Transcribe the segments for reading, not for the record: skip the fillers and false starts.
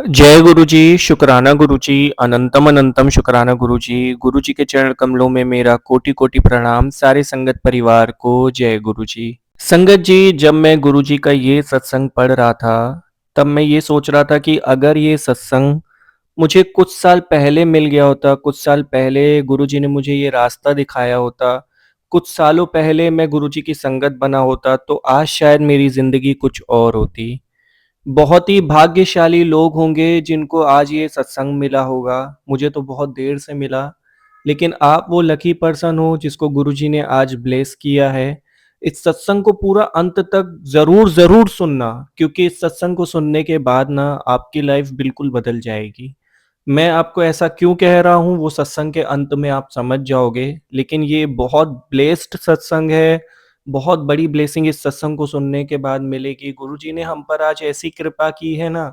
जय गुरु जी, शुक्राना गुरु जी, अनंतम अनंतम शुक्राना गुरु जी। गुरु जी के चरण कमलों में मेरा कोटि कोटि प्रणाम। सारे संगत परिवार को जय गुरु जी। संगत जी, जब मैं गुरु जी का ये सत्संग पढ़ रहा था, तब मैं ये सोच रहा था कि अगर ये सत्संग मुझे कुछ साल पहले मिल गया होता, कुछ साल पहले गुरु जी ने मुझे ये रास्ता दिखाया होता, कुछ सालों पहले मैं गुरु जी की संगत बना होता, तो आज शायद मेरी ज़िंदगी कुछ और होती। बहुत ही भाग्यशाली लोग होंगे जिनको आज ये सत्संग मिला होगा। मुझे तो बहुत देर से मिला, लेकिन आप वो लकी पर्सन हो जिसको गुरुजी ने आज ब्लेस किया है। इस सत्संग को पूरा अंत तक ज़रूर सुनना, क्योंकि इस सत्संग को सुनने के बाद ना आपकी लाइफ बिल्कुल बदल जाएगी। मैं आपको ऐसा क्यों कह रहा हूँ वो सत्संग के अंत में आप समझ जाओगे, लेकिन ये बहुत ब्लेस्ड सत्संग है। बहुत बड़ी ब्लेसिंग इस सत्संग को सुनने के बाद मिलेगी। गुरुजी ने हम पर आज ऐसी कृपा की है ना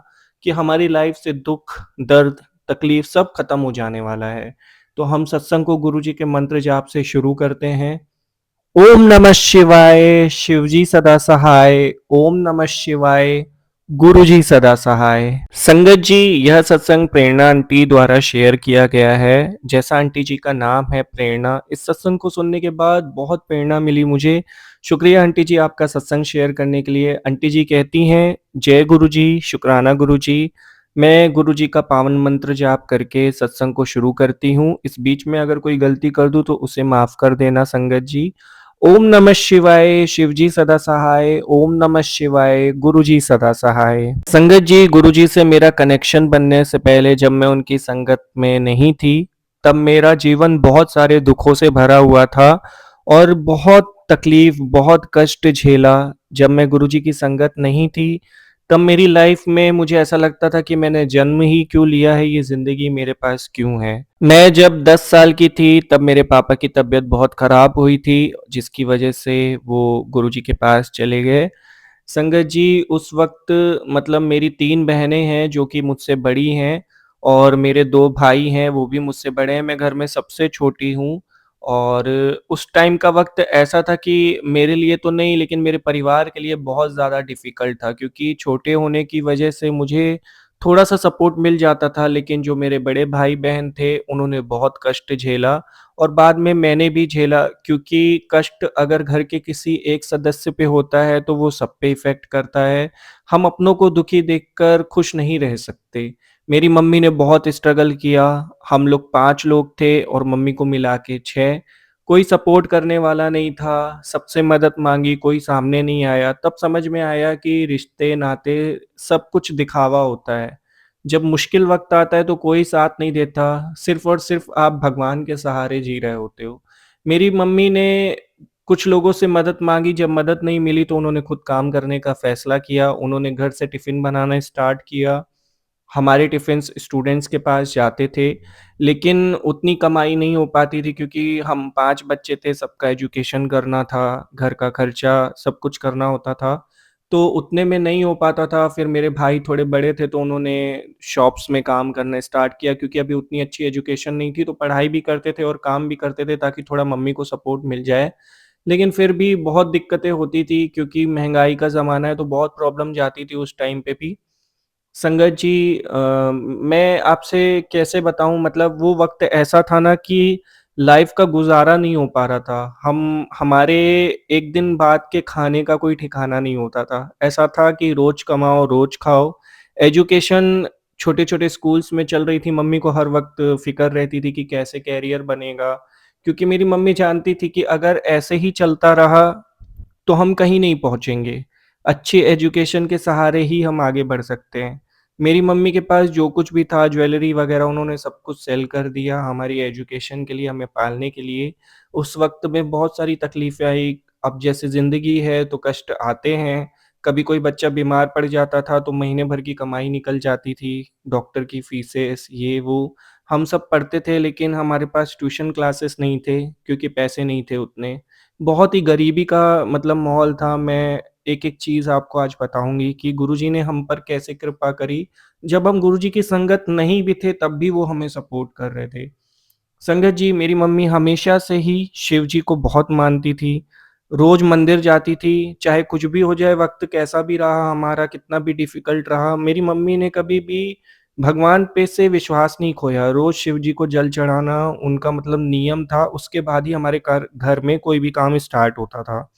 कि हमारी लाइफ से दुख, दर्द, तकलीफ सब खत्म हो जाने वाला है। तो हम सत्संग को गुरुजी के मंत्र जाप से शुरू करते हैं। ओम नमः शिवाय, शिवजी सदा सहाय। ओम नमः शिवाय, गुरुजी सदा सहाय। संगत जी, यह सत्संग प्रेरणा आंटी द्वारा शेयर किया गया है। जैसा आंटी जी का नाम है प्रेरणा, इस सत्संग को सुनने के बाद बहुत प्रेरणा मिली मुझे। शुक्रिया आंटी जी आपका सत्संग शेयर करने के लिए। आंटी जी कहती हैं, जय गुरु जी, शुक्राना गुरु जी। मैं गुरु जी का पावन मंत्र जाप करके सत्संग को शुरू करती हूँ। इस बीच में अगर कोई गलती कर दूँ तो उसे माफ कर देना संगत जी। ओम नमः शिवाय, शिवजी सदा सहाय। ओम नमः शिवाय, गुरुजी सदा सहाय। संगत जी, गुरुजी से मेरा कनेक्शन बनने से पहले जब मैं उनकी संगत में नहीं थी, तब मेरा जीवन बहुत सारे दुखों से भरा हुआ था और बहुत तकलीफ, बहुत कष्ट झेला। जब मैं गुरुजी की संगत नहीं थी, तब मेरी लाइफ में मुझे ऐसा लगता था कि मैंने जन्म ही क्यों लिया है, ये ज़िंदगी मेरे पास क्यों है। मैं जब 10 साल की थी तब मेरे पापा की तबीयत बहुत ख़राब हुई थी, जिसकी वजह से वो गुरुजी के पास चले गए। संगत जी, उस वक़्त मतलब मेरी 3 बहनें हैं जो कि मुझसे बड़ी हैं और मेरे 2 भाई हैं, वो भी मुझसे बड़े हैं। मैं घर में सबसे छोटी हूँ और उस टाइम का वक़्त ऐसा था कि मेरे लिए तो नहीं, लेकिन मेरे परिवार के लिए बहुत ज़्यादा डिफ़िकल्ट था, क्योंकि छोटे होने की वजह से मुझे थोड़ा-सा सपोर्ट मिल जाता था, लेकिन जो मेरे बड़े भाई-बहन थे, उन्होंने बहुत कष्ट झेला और बाद में मैंने भी झेला, क्योंकि कष्ट अगर घर के किसी एक सदस्य पे होता है, तो वो सब पे इफ़ेक्ट करता है। हम अपनों को दुखी देखकर खुश नहीं रह सकते। मेरी मम्मी ने बहुत स्ट्रगल किया, हम लोग 5 लोग थे और मम्मी को मिला के 6। कोई सपोर्ट करने वाला नहीं था, सबसे मदद माँगी, कोई सामने नहीं आया। तब समझ में आया कि रिश्ते-नाते सब कुछ दिखावा होता है। जब मुश्किल वक़्त आता है तो कोई साथ नहीं देता, सिर्फ़ और सिर्फ़ आप भगवान के सहारे जी रहे होते हो। मेरी मम्मी ने कुछ लोगों से मदद माँगी, जब मदद नहीं मिली तो उन्होंने खुद काम करने का फ़ैसला किया। उन्होंने घर से टिफ़िन बनाना स्टार्ट किया। हमारे टिफ़िन्स स्टूडेंट्स के पास जाते थे, लेकिन उतनी कमाई नहीं हो पाती थी, क्योंकि हम 5 बच्चे थे, सबका एजुकेशन करना था, घर का खर्चा सब कुछ करना होता था, तो उतने में नहीं हो पाता था। फिर मेरे भाई थोड़े बड़े थे तो उन्होंने शॉप्स में काम करना स्टार्ट किया, क्योंकि अभी उतनी अच्छी एजुकेशन नहीं थी, तो पढ़ाई भी करते थे और काम भी करते थे ताकि थोड़ा मम्मी को सपोर्ट मिल जाए। लेकिन फिर भी बहुत दिक्कतें होती थी, क्योंकि महँगाई का ज़माना है तो बहुत प्रॉब्लम जाती थी उस टाइम पे भी। संगत जी, मैं आपसे कैसे बताऊँ, मतलब वो वक़्त ऐसा था ना कि लाइफ़ का गुज़ारा नहीं हो पा रहा था। हमारे एक दिन बाद के खाने का कोई ठिकाना नहीं होता था। ऐसा था कि रोज़ कमाओ, रोज़ खाओ। एजुकेशन छोटे-छोटे स्कूल्स में चल रही थी, मम्मी को हर वक़्त फ़िक्र रहती थी कि कैसे करियर बनेगा। क्योंकि मेरी मम्मी जानती थी कि अगर ऐसे ही चलता रहा, तो हम कहीं नहीं पहुँचेंगे। अच्छी एजुकेशन के सहारे ही हम आगे बढ़ सकते हैं। मेरी मम्मी के पास जो कुछ भी था, ज्वेलरी वग़ैरह, उन्होंने सब कुछ सेल कर दिया हमारी एजुकेशन के लिए, हमें पालने के लिए। उस वक़्त में बहुत सारी तकलीफ़ें आई। अब जैसे ज़िंदगी है तो कष्ट आते हैं। कभी कोई बच्चा बीमार पड़ जाता था तो महीने भर की कमाई निकल जाती थी, डॉक्टर की फ़ीसेस ये वो। हम सब पढ़ते थे, लेकिन हमारे पास ट्यूशन क्लासेस नहीं थे, क्योंकि पैसे नहीं थे उतने। बहुत ही गरीबी का मतलब माहौल था। मैं एक-एक चीज़ आपको आज बताऊँगी कि गुरुजी ने हम पर कैसे कृपा करी। जब हम गुरुजी की संगत नहीं भी थे, तब भी वो हमें सपोर्ट कर रहे थे। संगत जी, मेरी मम्मी हमेशा से ही शिव जी को बहुत मानती थी। रोज़ मंदिर जाती थी, चाहे कुछ भी हो जाए, वक़्त कैसा भी रहा हमारा, कितना भी डिफ़िकल्ट रहा, मेरी मम्मी ने कभी भी भगवान पे से विश्वास नहीं खोया, रोज़ शिव जी को जल चढ़ाना उनका मतलब नियम था, उसके बाद ही हमारे घर घर में कोई भी काम स्टार्ट होता था।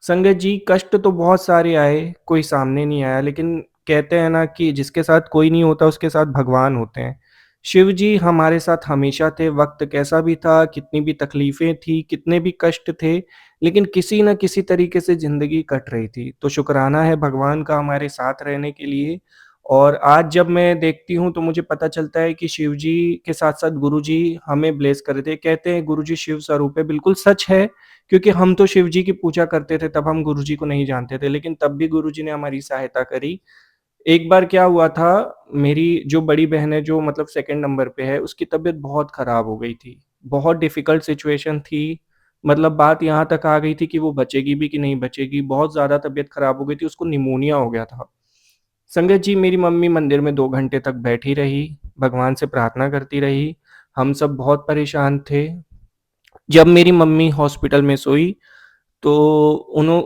संगत जी, कष्ट तो बहुत सारे आए, कोई सामने नहीं आया, लेकिन कहते हैं ना कि जिसके साथ कोई नहीं होता, उसके साथ भगवान होते हैं। शिव जी हमारे साथ हमेशा थे, वक़्त कैसा भी था, कितनी भी तकलीफ़ें थी, कितने भी कष्ट थे, लेकिन किसी न किसी तरीके से ज़िंदगी कट रही थी। तो शुकराना है भगवान का हमारे साथ रहने के लिए। और आज जब मैं देखती हूँ, तो मुझे पता चलता है कि शिव जी के साथ-साथ गुरु जी हमें ब्लेस कर रहे थे। कहते हैं गुरु जी शिव स्वरूप है, बिल्कुल सच है। क्योंकि हम तो शिव जी की पूजा करते थे, तब हम गुरु जी को नहीं जानते थे, लेकिन तब भी गुरु जी ने हमारी सहायता करी। एक बार क्या हुआ था, मेरी जो बड़ी बहन है, जो मतलब सेकंड नंबर पे है, उसकी तबीयत बहुत खराब हो गई थी। बहुत डिफ़िकल्ट सिचुएशन थी, मतलब बात यहाँ तक आ गई थी कि वो बचेगी भी कि नहीं बचेगी, बहुत ज़्यादा तबीयत खराब हो गई थी, उसको निमोनिया हो गया था। संगत जी, मेरी मम्मी मंदिर में 2 घंटे तक बैठी रही, भगवान से प्रार्थना करती रही, हम सब बहुत परेशान थे। जब मेरी मम्मी हॉस्पिटल में सोई, तो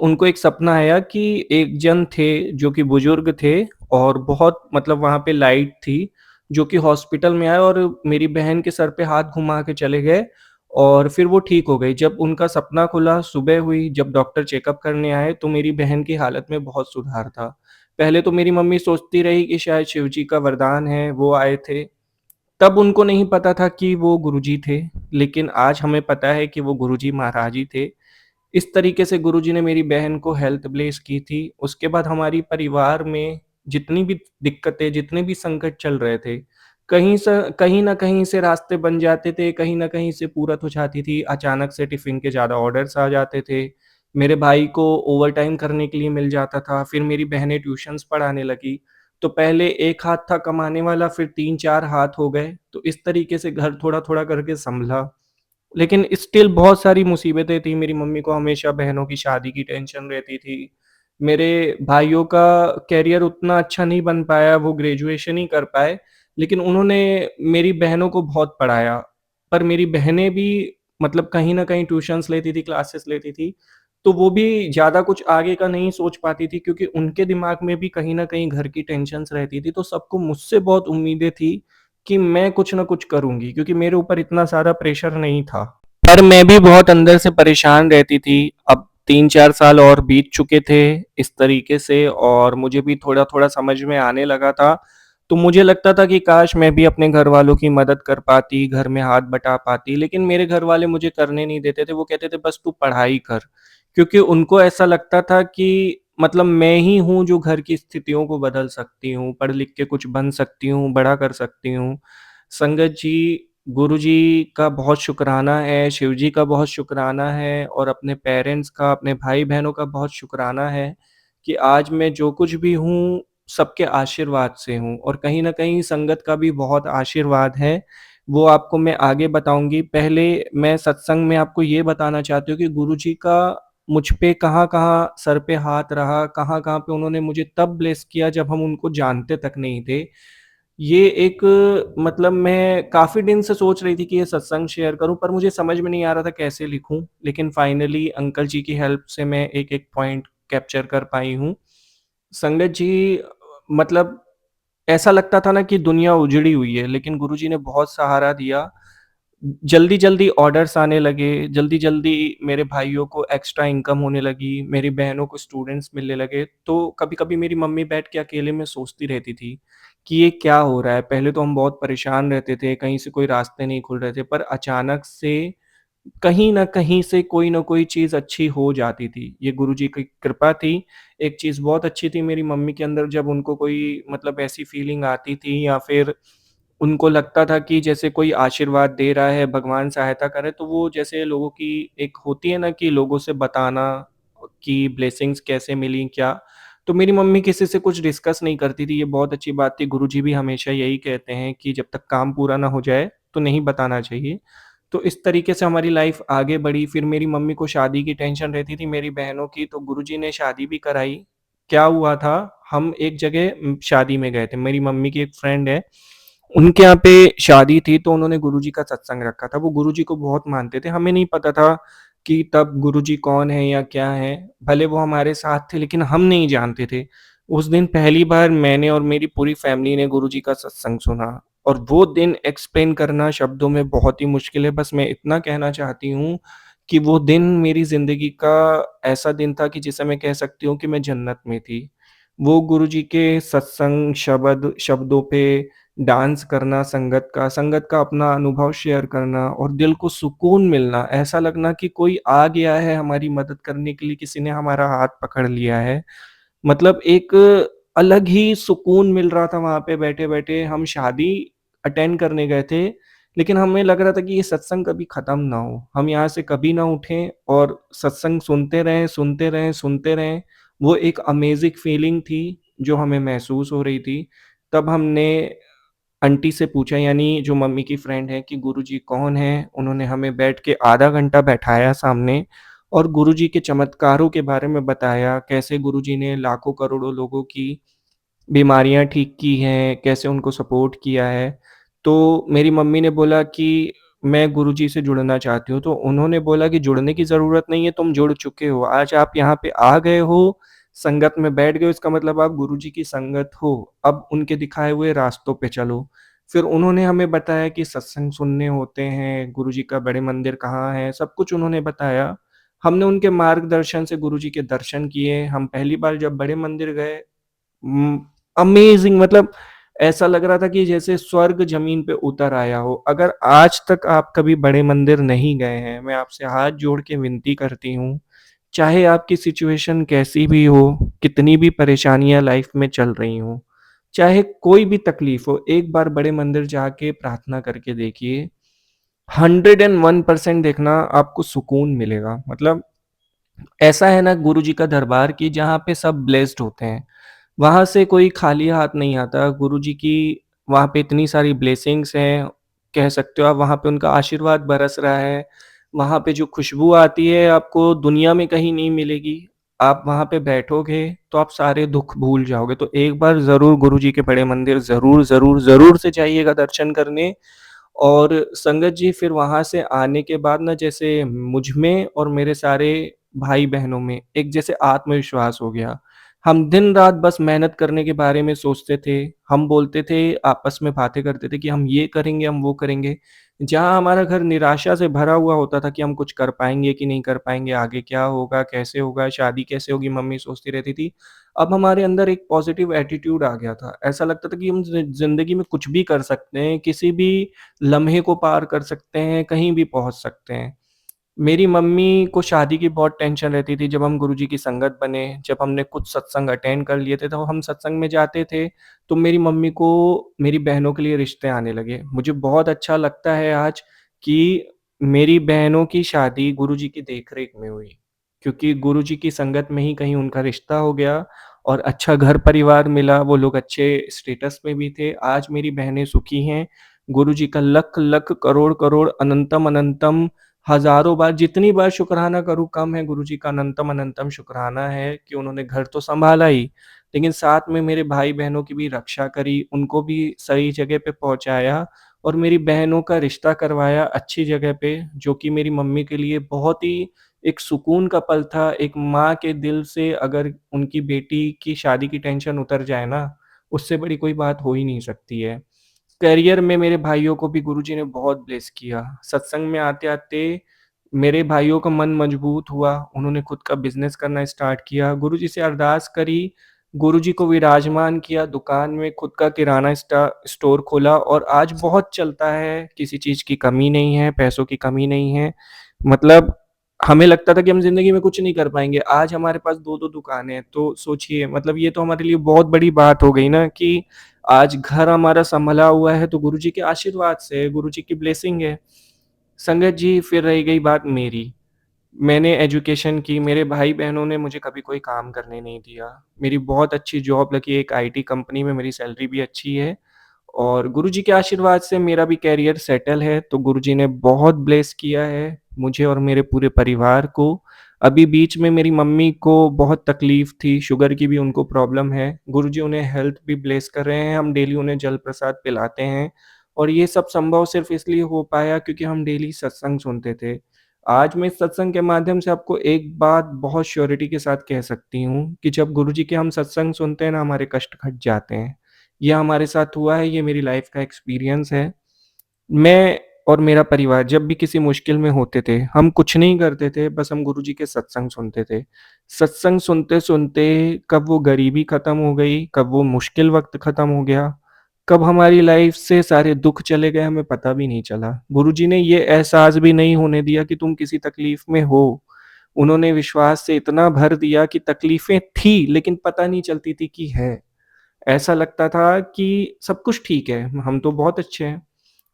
उनको एक सपना आया कि एक जन थे जो कि बुजुर्ग थे और बहुत मतलब वहाँ पे लाइट थी, जो कि हॉस्पिटल में आए और मेरी बहन के सर पे हाथ घुमा के चले गए और फिर वो ठीक हो गई। जब उनका सपना खुला, सुबह हुई, जब डॉक्टर चेकअप करने आए, तो मेरी बहन की हालत में बहुत सुधार था। पहले तो मेरी मम्मी सोचती रही कि शायद शिव जी का वरदान है, वो आए थे। तब उनको नहीं पता था कि वो गुरुजी थे, लेकिन आज हमें पता है कि वो गुरुजी महाराज ही थे। इस तरीके से गुरुजी ने मेरी बहन को हेल्थ ब्लेस की थी। उसके बाद हमारी परिवार में जितनी भी दिक्कतें, जितने भी संकट चल रहे थे, कहीं न कहीं से रास्ते बन जाते थे, कहीं न कहीं से पूरत हो जाती थी। अचानक से टिफ़िन के ज़्यादा ऑर्डर्स आ जाते थे। मेरे भाई को ओवरटाइम करने के लिए मिल जाता था, फिर मेरी बहनें ट्यूशन्स पढ़ाने लगी। तो पहले एक हाथ था कमाने वाला, फिर 3-4 हाथ हो गए। तो इस तरीके से घर थोड़ा-थोड़ा करके सँभला। लेकिन स्टिल बहुत सारी मुसीबतें थी, मेरी मम्मी को हमेशा बहनों की शादी की टेंशन रहती थी। मेरे भाइयों का करियर उतना अच्छा नहीं बन पाया, वो ग्रेजुएशन ही कर पाए, लेकिन उन्होंने मेरी बहनों को बहुत पढ़ाया। पर मेरी बहनें भी मतलब कहीं न कहीं ट्यूशन्स लेती थी, क्लासेस लेती थी, तो वो भी ज़्यादा कुछ आगे का नहीं सोच पाती थी क्योंकि उनके दिमाग में भी कहीं न कहीं घर की टेंशन्स रहती थी, तो सबको मुझसे बहुत उम्मीदें थी कि मैं कुछ न कुछ करूँगी क्योंकि मेरे ऊपर इतना सारा प्रेशर नहीं था। पर मैं भी बहुत अंदर से परेशान रहती थी। अब 3-4 साल और बीत चुके थे इस तरीके से और मुझे भी थोड़ा-थोड़ा समझ में आने लगा था। तो मुझे लगता था कि काश मैं भी अपने घरवालों की मदद कर पाती, घर में हाथ बटा पाती, लेकिन मेरे घरवाले मुझे करने नहीं देते थे। वो कहते थे बस तू पढ़ाई कर। क्योंकि उनको ऐसा लगता था कि मतलब मैं ही हूँ जो घर की स्थितियों को बदल सकती हूँ, पढ़ लिख के कुछ बन सकती हूँ, बड़ा कर सकती हूँ। संगत जी, गुरुजी का बहुत शुकराना है, शिव जी का बहुत शुकराना है और अपने पेरेंट्स का, अपने भाई-बहनों का बहुत शुकराना है कि आज मैं जो कुछ भी हूँ, सबके आशीर्वाद से हूँ और कहीं न कहीं संगत का भी बहुत आशीर्वाद है, वो आपको मैं आगे बताऊँगी। पहले मैं सत्संग में आपको ये बताना चाहती हूँ कि गुरुजी का मुझ पे कहाँ-कहाँ सर पे हाथ रहा, कहाँ-कहाँ पे उन्होंने मुझे तब ब्लेस किया जब हम उनको जानते तक नहीं थे। ये एक मतलब मैं काफ़ी दिन से सोच रही थी कि ये सत्संग शेयर करूँ, पर मुझे समझ में नहीं आ रहा था कैसे लिखूँ। लेकिन फाइनली अंकल जी की हेल्प से मैं एक-एक पॉइंट कैप्चर कर पाई हूँ। संगत जी मतलब ऐसा लगता था ना कि दुनिया उजड़ी हुई है, लेकिन गुरुजी ने बहुत सहारा दिया। जल्दी-जल्दी ऑर्डर्स आने लगे, जल्दी-जल्दी मेरे भाइयों को एक्स्ट्रा इनकम होने लगी, मेरी बहनों को स्टूडेंट्स मिलने लगे। तो कभी-कभी मेरी मम्मी बैठ के अकेले में सोचती रहती थी कि ये क्या हो रहा है? पहले तो हम बहुत परेशान रहते थे, कहीं से कोई रास्ते नहीं खुल रहे थे, पर अचानक से कहीं न कहीं से कोई न कोई चीज़ अच्छी हो जाती थी। ये गुरुजी की कृपा थी। एक चीज़ बहुत अच्छी थी मेरी मम्मी के अंदर, जब उनको कोई मतलब ऐसी फीलिंग आती थी या फिर उनको लगता था कि जैसे कोई आशीर्वाद दे रहा है, भगवान सहायता कर रहे हैं, तो वो जैसे लोगों की एक होती है ना कि लोगों से बताना कि ब्लेसिंग्स कैसे मिली, क्या? तो मेरी मम्मी किसी से कुछ डिस्कस नहीं करती थी, ये बहुत अच्छी बात थी। गुरुजी भी हमेशा यही कहते हैं कि जब तक काम पूरा ना हो जाए, तो नहीं बताना चाहिए। तो इस तरीके से हमारी लाइफ़ आगे बढ़ी। फिर मेरी मम्मी को शादी की टेंशन रहती थी मेरी बहनों की, तो गुरुजी ने शादी भी कराई। क्या हुआ था, हम एक जगह शादी में गए थे। मेरी मम्मी की एक फ्रेंड है, उनके यहाँ पे शादी थी, तो उन्होंने गुरुजी का सत्संग रखा था। वो गुरुजी को बहुत मानते थे। हमें नहीं पता था कि तब गुरुजी कौन है या क्या है। भले वो हमारे साथ थे, लेकिन हम नहीं जानते थे। उस दिन पहली बार मैंने और मेरी पूरी फैमिली ने गुरुजी का सत्संग सुना और वो दिन एक्सप्लेन करना शब्दों में बहुत ही मुश्किल है। बस मैं इतना कहना चाहती हूँ कि वो दिन मेरी ज़िंदगी का ऐसा दिन था कि जिसे मैं कह सकती हूँ कि मैं जन्नत में थी। वो गुरुजी के सत्संग शब्दों पे डांस करना, संगत का अपना अनुभव शेयर करना और दिल को सुकून मिलना, ऐसा लगना कि कोई आ गया है हमारी मदद करने के लिए, किसी ने हमारा हाथ पकड़ लिया है। मतलब एक अलग ही सुकून मिल रहा था वहाँ पे बैठे-बैठे। हम शादी अटेंड करने गए थे, लेकिन हमें लग रहा था कि ये सत्संग कभी खत्म ना हो। हम यहाँ से कभी ना उठें और सत्संग सुनते रहें, सुनते रहें, सुनते रहें। वो एक अमेज़िंग फीलिंग थी जो हमें महसूस हो रही थी। तब हमने आंटी से पूछा, यानी जो मम्मी की फ्रेंड है, कि गुरुजी कौन हैं? उन्होंने हमें बैठ के आधा घंटा बैठाया सामने और गुरुजी के चमत्कारों के बारे में बताया, कैसे गुरुजी ने लाखों करोड़ों लोगों की बीमारियाँ ठीक की हैं, कैसे उनको सपोर्ट किया है। तो मेरी मम्मी ने बोला कि मैं गुरुजी से जुड़ना चाहती हूँ, तो उन्होंने बोला कि जुड़ने की ज़रूरत नहीं है, तुम जुड़ चुके हो। आज आप यहाँ पे आ गए हो, संगत में बैठ गए हो, इसका मतलब आप गुरुजी की संगत हो। अब उनके दिखाए हुए रास्तों पे चलो। फिर उन्होंने हमें बताया कि सत्संग सुनने होते हैं, गुरुजी का बड़े मंदिर कहाँ है, सब कुछ उन्होंने बताया। हमने उनके मार्गदर्शन से गुरुजी के दर्शन किए। हम पहली बार जब बड़े मंदिर गए, उम, अमेज़िंग, मतलब ऐसा लग रहा था कि जैसे स्वर्ग ज़मीन पे उतर आया हो। अगर आज तक आप कभी बड़े मंदिर नहीं गए हैं, मैं आपसे हाथ जोड़ के विनती करती हूँ, चाहे आपकी सिचुएशन कैसी भी हो, कितनी भी परेशानियाँ लाइफ़ में चल रही हों, चाहे कोई भी तकलीफ़ हो, एक बार बड़े मंदिर जाके प्रार्थना करके देखिए। 101% देखना आपको सुकून मिलेगा। मतलब ऐसा है ना गुरुजी का दरबार कि जहाँ पे सब ब्लेस्ड होते हैं। वहाँ से कोई खाली हाथ नहीं आता। गुरुजी की वहाँ पे इतनी सारी ब्लेसिंग्स हैं, कह सकते हो आप, वहाँ पे उनका आशीर्वाद बरस रहा है। वहाँ पे जो खुशबू आती है आपको दुनिया में कहीं नहीं मिलेगी। आप वहाँ पे बैठोगे तो आप सारे दुःख भूल जाओगे। तो एक बार ज़रूर गुरुजी के बड़े मंदिर ज़रूर, ज़रूर, ज़रूर से जाइएगा दर्शन करने। और संगत जी, फिर वहाँ से आने के बाद ना, जैसे मुझ में और मेरे सारे भाई-बहनों में एक जैसे आत्मविश्वास हो गया। हम दिन-रात बस मेहनत करने के बारे में सोचते थे। हम बोलते थे, आपस में बातें करते थे कि हम ये करेंगे, हम वो करेंगे। जहाँ हमारा घर निराशा से भरा हुआ होता था कि हम कुछ कर पाएँगे कि नहीं कर पाएँगे, आगे क्या होगा, कैसे होगा, शादी कैसे होगी, मम्मी सोचती रहती थी। अब हमारे अंदर एक पॉज़िटिव एटीट्यूड आ गया था। ऐसा लगता था कि हम ज़िंदगी में कुछ भी कर सकते हैं, किसी भी लम्हे को पार कर सकते हैं, कहीं भी पहुँच सकते हैं। मेरी मम्मी को शादी की बहुत टेंशन रहती थी जब हम गुरुजी की संगत बने, जब हमने कुछ सत्संग अटेंड कर लिए थे, तो हम सत्संग में जाते थे, तो मेरी मम्मी को मेरी बहनों के लिए रिश्ते आने लगे। मुझे बहुत अच्छा लगता है आज कि मेरी बहनों की शादी गुरुजी की देख-रेख में हुई, क्योंकि गुरुजी की संगत में ही कहीं उनका रिश्ता हो गया और अच्छा घर-परिवार मिला, वो लोग अच्छे स्टेटस में भी थे। आज मेरी बहनें सुखी हैं। गुरुजी का लख-लख, करोड़-करोड़, अनंतम-अनंतम, हज़ारों बार, जितनी बार शुकराना करूँ कम है। गुरुजी का अनंतम-अनंतम शुकराना है कि उन्होंने घर तो सँभाला ही, लेकिन साथ में मेरे भाई-बहनों की भी रक्षा करी, उनको भी सही जगह पे पहुँचाया और मेरी बहनों का रिश्ता करवाया अच्छी जगह पे, जो कि मेरी मम्मी के लिए बहुत ही एक सुकून का पल था। एक माँ के दिल से अगर उनकी बेटी की शादी की टेंशन उतर जाए ना, उससे बड़ी कोई बात हो ही नहीं सकती है। करियर में मेरे भाइयों को भी गुरुजी ने बहुत ब्लेस किया। सत्संग में आते-आते मेरे भाइयों का मन मजबूत हुआ, उन्होंने खुद का बिज़नेस करना स्टार्ट किया। गुरुजी से अरदास करी, गुरुजी को विराजमान किया, दुकान में खुद का किराना स्टोर खोला और आज बहुत चलता है, किसी चीज़ की कमी नहीं है, पैसों की कमी नहीं है। मतलब हमें लगता था कि हम ज़िंदगी में कुछ नहीं कर पाएँगे, आज हमारे पास 2-2 दुकानें हैं, तो सोचिए, मतलब ये तो हमारे लिए बहुत बड़ी बात हो गई ना कि आज घर हमारा सँभला हुआ है तो गुरुजी के आशीर्वाद से है, गुरुजी की ब्लेसिंग है। संगत जी, फिर रही गई बात मेरी। मैंने एजुकेशन की, मेरे भाई-बहनों ने मुझे कभी कोई काम करने नहीं दिया। मेरी बहुत अच्छी जॉब लगी एक आईटी कंपनी में, मेरी सैलरी भी अच्छी है और गुरुजी के आशीर्वाद से मेरा भी करियर सेटल है, तो गुरुजी ने बहुत ब्लेस किया है मुझे और मेरे पूरे परिवार को। अभी बीच में मेरी मम्मी को बहुत तकलीफ़ थी, शुगर की भी उनको प्रॉब्लम है। गुरुजी उन्हें हेल्थ भी ब्लेस कर रहे हैं, हम डेली उन्हें जल प्रसाद पिलाते हैं और ये सब संभव सिर्फ़ इसलिए हो पाया क्योंकि हम डेली सत्संग सुनते थे। आज मैं इस सत्संग के माध्यम से आपको एक बात बहुत श्योरिटी के साथ कह सकती हूँ कि जब गुरुजी के हम सत्संग सुनते हैं ना, हमारे कष्ट घट जाते हैं। ये हमारे साथ हुआ है, ये मेरी लाइफ़ का एक्सपीरियंस है। मैं और मेरा परिवार जब भी किसी मुश्किल में होते थे, हम कुछ नहीं करते थे, बस हम गुरुजी के सत्संग सुनते थे। सत्संग सुनते-सुनते कब वो गरीबी खत्म हो गई, कब वो मुश्किल वक़्त खत्म हो गया, कब हमारी लाइफ़ से सारे दुःख चले गए, हमें पता भी नहीं चला। गुरुजी ने ये एहसास भी नहीं होने दिया कि तुम किसी तकलीफ़ में हो। उन्होंने विश्वास से इतना भर दिया कि तकलीफ़ें थी, लेकिन पता नहीं चलती थी कि है। ऐसा लगता था कि सब कुछ ठीक है, हम तो बहुत अच्छे हैं।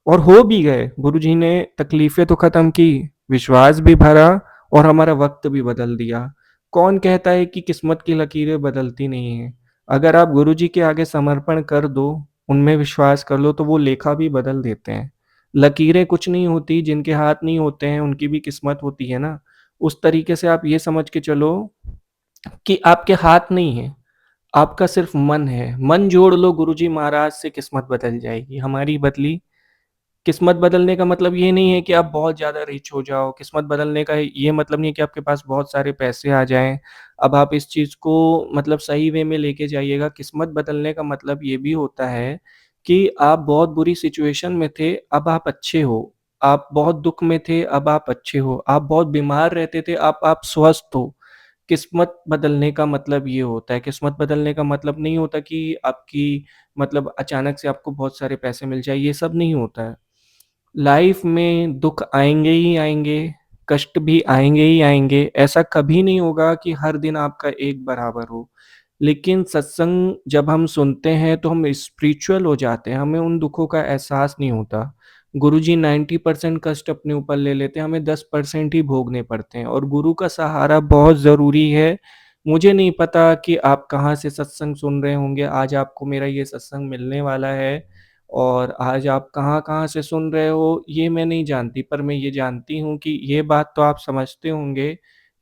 और हो भी गए। गुरुजी ने तकलीफ़ें तो ख़त्म की, विश्वास भी भरा और हमारा वक़्त भी बदल दिया। कौन कहता है कि किस्मत की लकीरें बदलती नहीं हैं? अगर आप गुरुजी के आगे समर्पण कर दो, उनमें विश्वास कर लो, तो वो लेखा भी बदल देते हैं। लकीरें कुछ नहीं होती, जिनके हाथ नहीं होते हैं, उनकी भी किस्मत होती है ना। उस तरीके से आप ये समझ के चलो कि आपके हाथ नहीं है, आपका सिर्फ़ मन है। मन जोड़ लो गुरुजी महाराज से, किस्मत बदल जाएगी। हमारी बदली। किस्मत बदलने का मतलब ये नहीं है कि आप बहुत ज़्यादा रिच हो जाओ, किस्मत बदलने का ये मतलब नहीं है कि आपके पास बहुत सारे पैसे आ जाएँ। अब आप इस चीज़ को मतलब सही वे में लेके जाइएगा, किस्मत बदलने का मतलब ये भी होता है कि आप बहुत बुरी सिचुएशन में थे, अब आप अच्छे हो। आप बहुत दुःख में थे, अब आप अच्छे हो। आप बहुत बीमार रहते थे, अब आप स्वस्थ हो। किस्मत बदलने का मतलब ये होता है, किस्मत बदलने का मतलब नहीं होता कि आपकी मतलब अचानक से आपको बहुत सारे पैसे मिल जाए, ये सब नहीं होता है। लाइफ में दुःख आएँगे ही आएँगे, कष्ट भी आएँगे ही आएँगे। ऐसा कभी नहीं होगा कि हर दिन आपका एक बराबर हो। लेकिन सत्संग जब हम सुनते हैं तो हम स्पिरिचुअल हो जाते हैं, हमें उन दुखों का एहसास नहीं होता। गुरुजी 90% कष्ट अपने ऊपर ले लेते हैं, हमें 10% ही भोगने पड़ते हैं और गुरु का सहारा बहुत ज़रूरी है। मुझे नहीं पता कि आप कहाँ से सत्संग सुन रहे होंगे, आज आपको मेरा ये सत्संग मिलने वाला है और आज आप कहाँ-कहाँ से सुन रहे हो, ये मैं नहीं जानती, पर मैं ये जानती हूँ कि ये बात तो आप समझते होंगे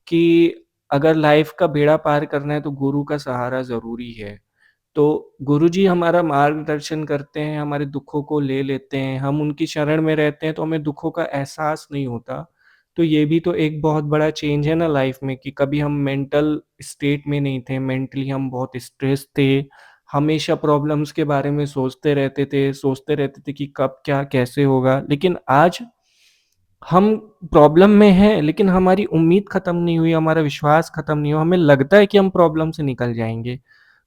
कि अगर लाइफ़ का बेड़ा पार करना है तो गुरु का सहारा ज़रूरी है। तो गुरुजी हमारा मार्गदर्शन करते हैं, हमारे दुखों को ले लेते हैं, हम उनकी शरण में रहते हैं तो हमें दुखों का एहसास नहीं होता। तो ये भी तो एक बहुत बड़ा चेंज है ना लाइफ़ में कि कभी हम मेंटल स्टेट में नहीं थे, मेंटली हम बहुत स्ट्रेस थे, हमेशा प्रॉब्लम्स के बारे में सोचते रहते थे कि कब क्या कैसे होगा। लेकिन आज हम प्रॉब्लम में हैं, लेकिन हमारी उम्मीद खत्म नहीं हुई, हमारा विश्वास खत्म नहीं हुआ, हमें लगता है कि हम प्रॉब्लम से निकल जाएँगे।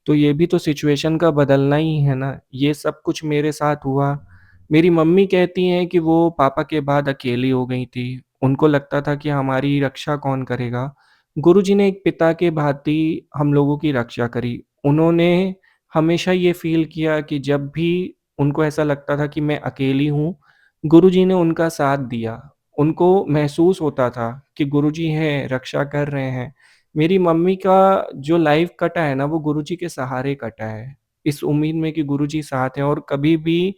तो ये भी तो सिचुएशन का बदलना ही है ना, ये सब कुछ मेरे साथ हुआ। मेरी मम्मी कहती हैं कि वो पापा के बाद अकेली हो गई थी, उनको लगता था कि हमारी रक्षा कौन करेगा। गुरुजी ने एक पिता के भाँति हम लोगों की रक्षा करी। उन्होंने हमेशा ये फ़ील किया कि जब भी उनको ऐसा लगता था कि मैं अकेली हूँ, गुरुजी ने उनका साथ दिया। उनको महसूस होता था कि गुरुजी हैं, रक्षा कर रहे हैं। मेरी मम्मी का जो लाइफ कटा है ना, वो गुरुजी के सहारे कटा है। इस उम्मीद में कि गुरुजी साथ हैं और कभी भी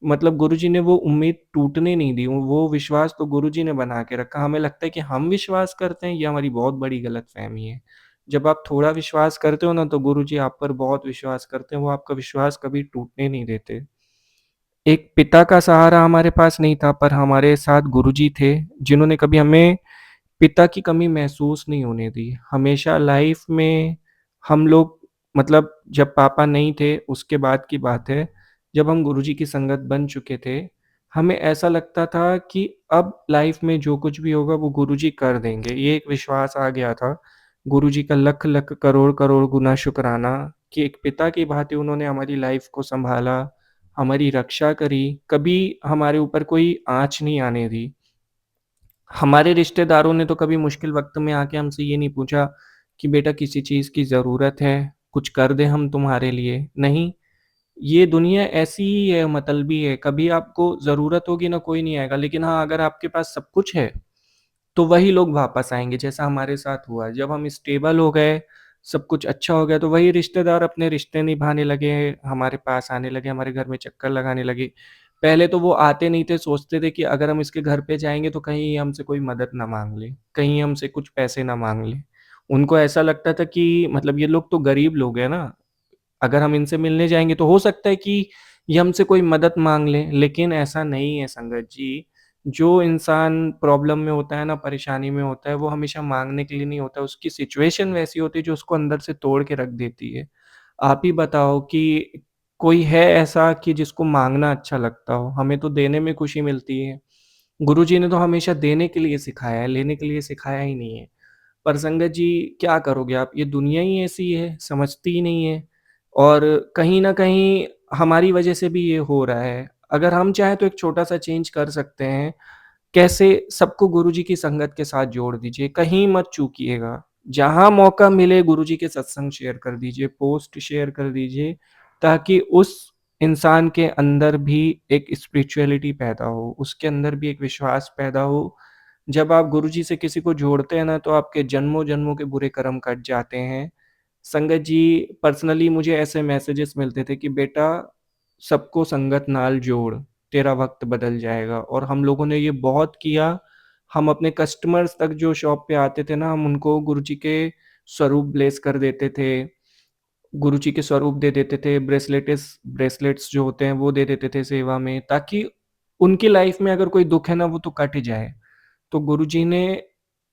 मतलब गुरुजी ने वो उम्मीद टूटने नहीं दी। वो विश्वास तो गुरुजी ने बना के रखा। हमें लगता है कि हम विश्वास करते हैं, ये हमारी बहुत बड़ी गलतफ़हमी है। जब आप थोड़ा विश्वास करते हो ना, तो गुरुजी आप पर बहुत विश्वास करते हैं, वो आपका विश्वास कभी टूटने नहीं देते। एक पिता का सहारा हमारे पास नहीं था, पर हमारे साथ गुरुजी थे, जिन्होंने कभी हमें पिता की कमी महसूस नहीं होने दी। हमेशा लाइफ में हम लोग मतलब जब पापा नहीं थे उसके बाद की बात है, जब हम गुरुजी की संगत बन चुके थे, हमें ऐसा लगता था कि अब लाइफ में जो कुछ भी होगा वो गुरुजी कर देंगे। ये एक विश्वास आ गया था। गुरुजी का लख-लख करोड़-करोड़ गुना शुकराना कि एक पिता की भाँति उन्होंने हमारी लाइफ को सँभाला, हमारी रक्षा करी, कभी हमारे ऊपर कोई आँच नहीं आने दी। हमारे रिश्तेदारों ने तो कभी मुश्किल वक़्त में आके हमसे ये नहीं पूछा कि बेटा किसी चीज़ की ज़रूरत है, कुछ कर दें हम तुम्हारे लिए। नहीं, ये दुनिया ऐसी ही है, मतलबी है, कभी आपको ज़रूरत होगी ना कोई नहीं आएगा, लेकिन हाँ, अगर आपके पास सब कुछ है तो वही लोग वापस आएँगे, जैसा हमारे साथ हुआ। जब हम स्टेबल हो गए, सब कुछ अच्छा हो गया, तो वही रिश्तेदार अपने रिश्ते निभाने लगे, हमारे पास आने लगे, हमारे घर में चक्कर लगाने लगे। पहले तो वो आते नहीं थे, सोचते थे कि अगर हम इसके घर पे जाएँगे तो कहीं ये हमसे कोई मदद ना माँग ले, कहीं हमसे कुछ पैसे ना माँग ले। उनको ऐसा लगता था कि मतलब ये लोग तो गरीब लोग हैं ना, अगर हम इनसे मिलने जाएँगे तो हो सकता है कि ये हमसे कोई मदद माँग लें, लेकिन ऐसा नहीं है संगत जी। जो इंसान प्रॉब्लम में होता है ना, परेशानी में होता है, वो हमेशा माँगने के लिए नहीं होता है, उसकी सिचुएशन वैसी होती है जो उसको अंदर से तोड़ के रख देती है। आप ही बताओ कि कोई है ऐसा कि जिसको माँगना अच्छा लगता हो? हमें तो देने में खुशी मिलती है। गुरुजी ने तो हमेशा देने के लिए सिखाया है, लेने के लिए सिखाया ही नहीं है। पर संगत जी, क्या करोगे आप? ये दुनिया ही ऐसी है, समझती ही नहीं है और कहीं न कहीं हमारी वजह से भी ये हो रहा है। अगर हम चाहें तो एक छोटा-सा चेंज कर सकते हैं। कैसे? सबको गुरुजी की संगत के साथ जोड़ दीजिए, कहीं मत चूकिएगा। जहाँ मौका मिले गुरुजी के सत्संग शेयर कर दीजिए, पोस्ट शेयर कर दीजिए, ताकि उस इंसान के अंदर भी एक स्पिरिचुअलिटी पैदा हो, उसके अंदर भी एक विश्वास पैदा हो। जब आप गुरुजी से किसी को जोड़ते हैं ना, तो आपके जन्मों-जन्मों के बुरे कर्म कट जाते हैं। संगत जी, पर्सनली मुझे ऐसे मैसेजेस मिलते थे कि बेटा, सबको संगत नाल जोड़, तेरा वक़्त बदल जाएगा और हम लोगों ने ये बहुत किया। हम अपने कस्टमर्स तक जो शॉप पे आते थे ना, हम उनको गुरुजी के स्वरूप ब्लेस कर देते थे। गुरुजी के स्वरूप दे देते थे, ब्रेसलेट्स जो होते हैं वो दे देते थे सेवा में, ताकि उनकी लाइफ़ में अगर कोई दुःख है ना, वो तो कट जाए। तो गुरुजी ने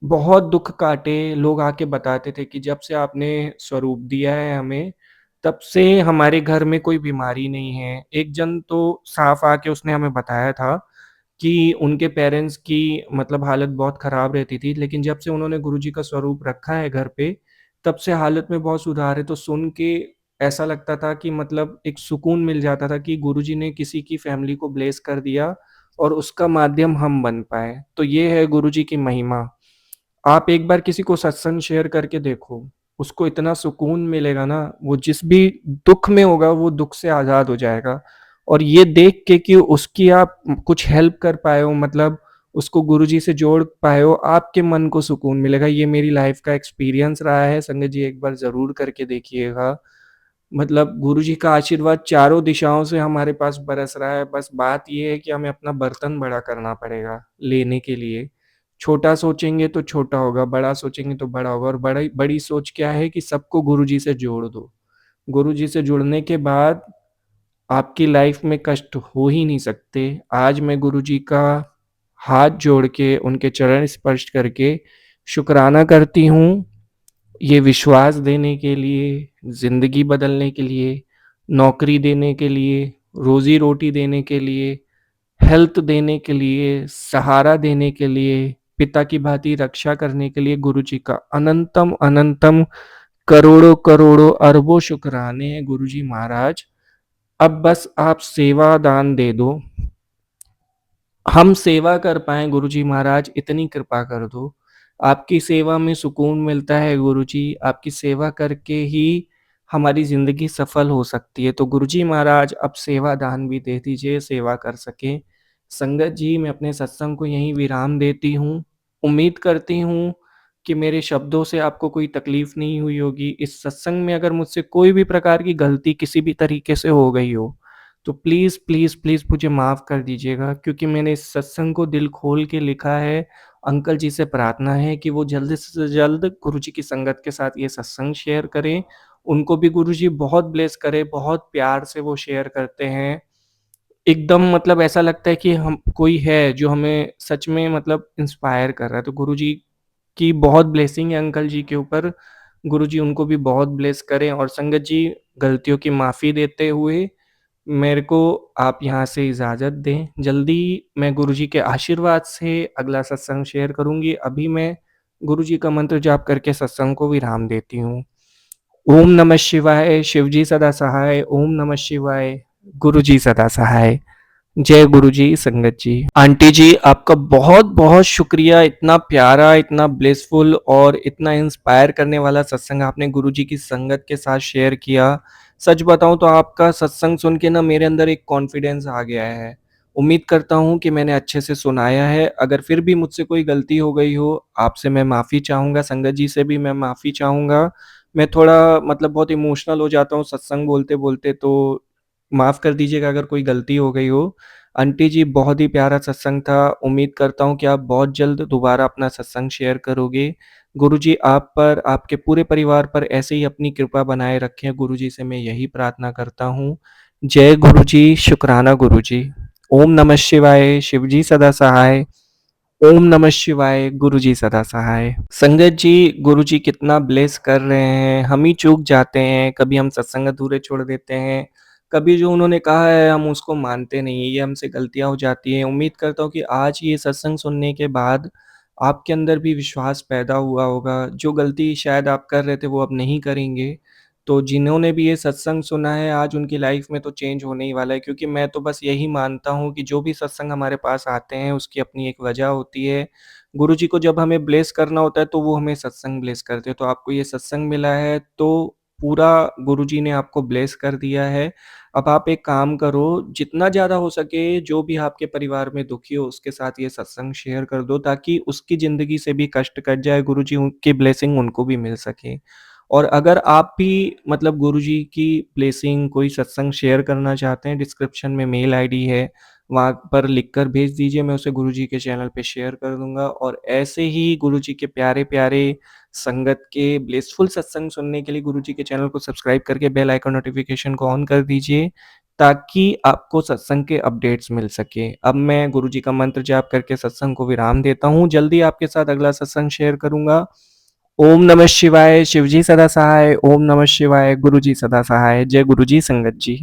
बहुत दुःख काटे, लोग आके बताते थे कि जब से आपने स्वरूप दिया है हमें, तब से हमारे घर में कोई बीमारी नहीं है। एक जन तो साफ आके उसने हमें बताया था कि उनके पेरेंट्स की मतलब हालत बहुत ख़राब रहती थी, लेकिन जब से उन्होंने गुरुजी का स्वरूप रखा है घर पे, तब से हालत में बहुत सुधार है। तो सुन के ऐसा लगता था कि मतलब एक सुकून मिल जाता था कि गुरुजी ने किसी की फैमिली को ब्लेस कर दिया और उसका माध्यम हम बन पाए। तो ये है गुरुजी की महिमा। आप एक बार किसी को सत्संग शेयर करके देखो, उसको इतना सुकून मिलेगा ना, वो जिस भी दुःख में होगा, वो दुःख से आज़ाद हो जाएगा। और ये देख के कि उसकी आप कुछ हेल्प कर पाए हो, मतलब उसको गुरुजी से जोड़ पाए हो, आपके मन को सुकून मिलेगा। ये मेरी लाइफ़ का एक्सपीरियंस रहा है। संगत जी, एक बार ज़रूर करके देखिएगा। मतलब गुरुजी का आशीर्वाद चारों दिशाओं से हमारे पास बरस रहा है, बस बात ये है कि हमें अपना बर्तन बड़ा करना पड़ेगा लेने के लिए। छोटा सोचेंगे तो छोटा होगा, बड़ा सोचेंगे तो बड़ा होगा और बड़ी बड़ी सोच क्या है कि सबको गुरुजी से जोड़ दो। गुरुजी से जुड़ने के बाद आपकी लाइफ में कष्ट हो ही नहीं सकते। आज मैं गुरुजी का हाथ जोड़ के, उनके चरण स्पर्श करके शुकराना करती हूँ, ये विश्वास देने के लिए, ज़िंदगी बदलने के लिए, नौकरी देने के लिए, रोज़ी-रोटी देने के लिए, हेल्थ देने के लिए, सहारा देने के लिए, पिता की भाँति रक्षा करने के लिए गुरुजी का अनंतम अनंतम करोड़ों-करोड़ों अरबों शुक्राने हैं गुरुजी महाराज। अब बस आप सेवा दान दे दो। हम सेवा कर पाएँ गुरुजी महाराज, इतनी कृपा कर दो। आपकी सेवा में सुकून मिलता है गुरुजी, आपकी सेवा करके ही हमारी ज़िंदगी सफल हो सकती है। तो गुरुजी महाराज, अब सेवा दान भी दे दीजिए, सेवा कर सकें। संगत जी, मैं अपने सत्संग को यहीं विराम देती हूँ। उम्मीद करती हूँ कि मेरे शब्दों से आपको कोई तकलीफ़ नहीं हुई होगी। इस सत्संग में अगर मुझसे कोई भी प्रकार की गलती किसी भी तरीके से हो गई हो, तो प्लीज़, प्लीज़, प्लीज़ मुझे माफ़ कर दीजिएगा, क्योंकि मैंने इस सत्संग को दिल खोल के लिखा है। अंकल जी से प्रार्थना है कि वो जल्द से जल्द गुरुजी की संगत के साथ ये सत्संग शेयर करें। उनको भी गुरुजी बहुत ब्लेस करें, बहुत प्यार से वो शेयर करते हैं। एकदम मतलब ऐसा लगता है कि हम कोई है जो हमें सच में मतलब इंस्पायर कर रहा है। तो गुरुजी की बहुत ब्लेसिंग है अंकल जी के ऊपर। गुरुजी उनको भी बहुत ब्लेस करें और संगत जी, गलतियों की माफ़ी देते हुए मेरे को आप यहाँ से इजाज़त दें। जल्दी मैं गुरुजी के आशीर्वाद से अगला सत्संग शेयर करूँगी। अभी मैं गुरुजी का मंत्र जाप करके सत्संग को विराम देती हूँ। ओम नमः शिवाय, शिवजी सदा सहाय, ओम नमः शिवाय, गुरुजी सदा सहाय। जय गुरुजी, संगत जी। आंटी जी, आपका बहुत-बहुत शुक्रिया, इतना प्यारा, इतना ब्लिसफुल और इतना इंस्पायर करने वाला सत्संग आपने गुरुजी की संगत के साथ शेयर किया। सच बताऊँ तो आपका सत्संग सुन के ना मेरे अंदर एक कॉन्फिडेंस आ गया है। उम्मीद करता हूँ कि मैंने अच्छे से सुनाया है। अगर फिर भी मुझसे कोई गलती हो गई हो, आपसे मैं माफ़ी चाहूँगा, संगत जी से भी मैं माफ़ी चाहूँगा। मैं थोड़ा मतलब बहुत इमोशनल हो जाता हूँ सत्संग बोलते-बोलते, तो माफ़ कर दीजिएगा अगर कोई गलती हो गई हो। आंटी जी, बहुत ही प्यारा सत्संग था। उम्मीद करता हूँ कि आप बहुत जल्द दोबारा अपना सत्संग शेयर करोगे। गुरुजी आप पर, आपके पूरे परिवार पर ऐसे ही अपनी कृपा बनाए रखें। गुरुजी से मैं यही प्रार्थना करता हूँ। जय गुरुजी, शुक्राना गुरुजी। ओम नमः शिवाय, शिव जी सदा सहाय। ओम नमः शिवाय, गुरु जी सदा सहाय। संगत जी, गुरु जी कितना ब्लेस कर रहे हैं, हम ही चूक जाते हैं, कभी हम सत्संग अधूरे छोड़ देते हैं, कभी जो उन्होंने कहा है हम उसको मानते नहीं, ये हमसे गलतियाँ हो जाती हैं। उम्मीद करता हूँ कि आज ये सत्संग सुनने के बाद आपके अंदर भी विश्वास पैदा हुआ होगा, जो गलती शायद आप कर रहे थे वो अब नहीं करेंगे। तो जिन्होंने भी ये सत्संग सुना है आज उनकी लाइफ में तो चेंज होने ही वाला है, क्योंकि मैं तो बस यही मानता हूँ कि जो भी सत्संग हमारे पास आते हैं उसकी अपनी एक वजह होती है। गुरु जी को जब हमें ब्लेस करना होता है तो वो हमें सत्संग ब्लेस करते हैं। तो आपको ये सत्संग मिला है तो पूरा गुरु जी ने आपको ब्लेस कर दिया है। अब आप एक काम करो, जितना ज़्यादा हो सके जो भी आपके परिवार में दुखी हो उसके साथ ये सत्संग शेयर कर दो, ताकि उसकी ज़िंदगी से भी कष्ट कट जाए, गुरु जी की ब्लेसिंग उनको भी मिल सके। और अगर आप भी मतलब गुरु जी की ब्लेसिंग कोई सत्संग शेयर करना चाहते हैं, डिस्क्रिप्शन में मेल आईडी है, वहाँ पर लिखकर भेज दीजिए, मैं उसे गुरु जी के चैनल पे शेयर कर दूँगा। और ऐसे ही गुरु जी के प्यारे-प्यारे संगत के ब्लेसफुल सत्संग सुनने के लिए गुरु जी के चैनल को सब्सक्राइब करके बेल आइकन नोटिफ़िकेशन को ऑन कर दीजिए, ताकि आपको सत्संग के अपडेट्स मिल सकें। अब मैं गुरु जी का मंत्र जाप करके सत्संग को विराम देता हूँ, जल्दी आपके साथ अगला सत्संग शेयर करूँगा। ओम नमः शिवाय, शिव जी सदा सहाय। ओम नमः शिवाय, गुरु जी सदा सहाय। जय गुरु जी, संगत जी।